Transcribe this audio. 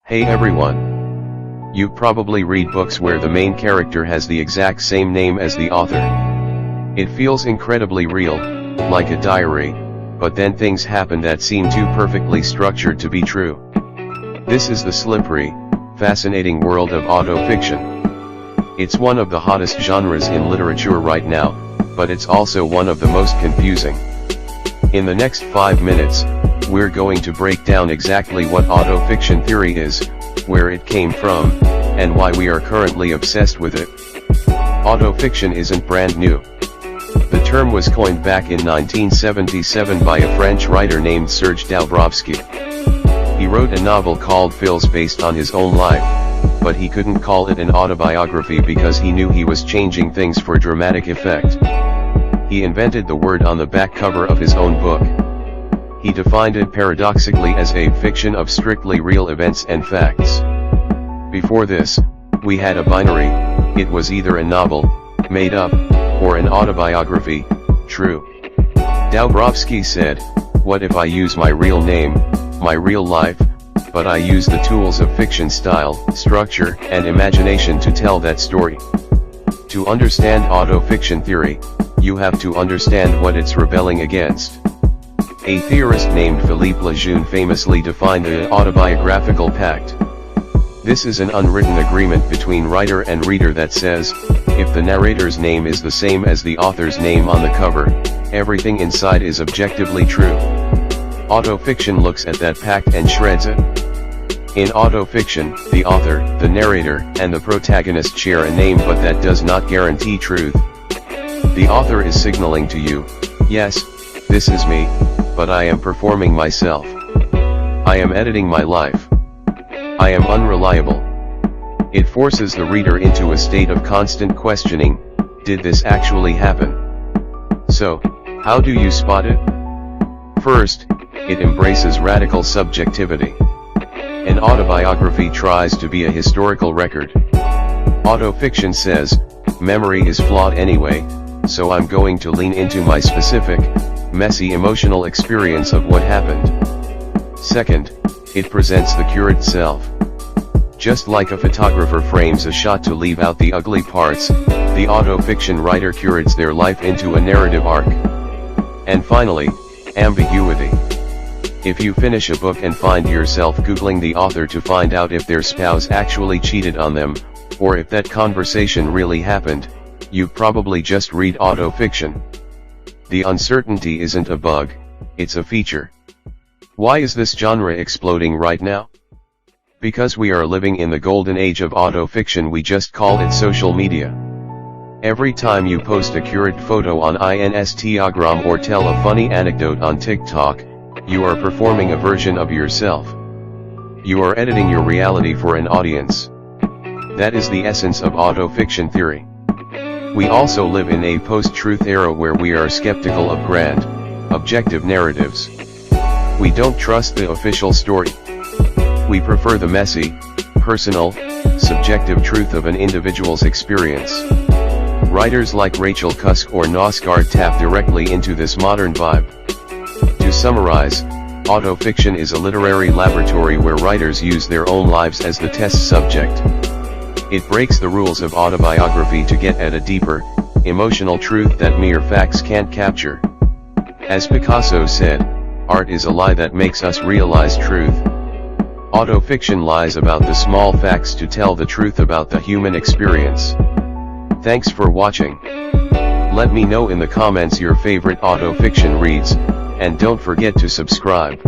Hey everyone! You probably read books where the main character has the exact same name as the author. It feels incredibly real, like a diary, but then things happen that seem too perfectly structured to be true. This is the slippery, fascinating world of autofiction. It's one of the hottest genres in literature right now, but it's also one of the most confusing. In the next 5 minutes, we're going to break down exactly what autofiction theory is, where it came from, and why we are currently obsessed with it. Autofiction isn't brand new. The term was coined back in 1977 by a French writer named Serge Daubrovsky. He wrote a novel called Fils based on his own life, but he couldn't call it an autobiography because he knew he was changing things for dramatic effect. He invented the word on the back cover of his own book. He defined it paradoxically as a fiction of strictly real events and facts. Before this, we had a binary: it was either a novel, made up, or an autobiography, true. Daubrovsky said, "What if I use my real name, my real life, but I use the tools of fiction style, structure, and imagination to tell that story?" To understand autofiction theory, you have to understand what it's rebelling against. A theorist named Philippe Lejeune famously defined the autobiographical pact. This is an unwritten agreement between writer and reader that says, if the narrator's name is the same as the author's name on the cover, everything inside is objectively true. Autofiction looks at that pact and shreds it. In autofiction, the author, the narrator, and the protagonist share a name, but that does not guarantee truth. The author is signaling to you, yes, this is me, but I am performing myself. I am editing my life. I am unreliable. It forces the reader into a state of constant questioning: did this actually happen? So, how do you spot it? First, it embraces radical subjectivity. An autobiography tries to be a historical record. Autofiction says, memory is flawed anyway, so I'm going to lean into my specific, messy emotional experience of what happened. Second, it presents the curated self. Just like a photographer frames a shot to leave out the ugly parts, the autofiction writer curates their life into a narrative arc. And finally, ambiguity. If you finish a book and find yourself Googling the author to find out if their spouse actually cheated on them, or if that conversation really happened, you probably just read autofiction. The uncertainty isn't a bug, it's a feature. Why is this genre exploding right now? Because we are living in the golden age of autofiction. We just call it social media. Every time you post a curated photo on Instagram or tell a funny anecdote on TikTok, you are performing a version of yourself. You are editing your reality for an audience. That is the essence of autofiction theory. We also live in a post-truth era where we are skeptical of grand, objective narratives. We don't trust the official story. We prefer the messy, personal, subjective truth of an individual's experience. Writers like Rachel Cusk or Nosgard tap directly into this modern vibe. To summarize, autofiction is a literary laboratory where writers use their own lives as the test subject. It breaks the rules of autobiography to get at a deeper, emotional truth that mere facts can't capture. As Picasso said, art is a lie that makes us realize truth. Autofiction lies about the small facts to tell the truth about the human experience. Thanks for watching. Let me know in the comments your favorite autofiction reads, and don't forget to subscribe.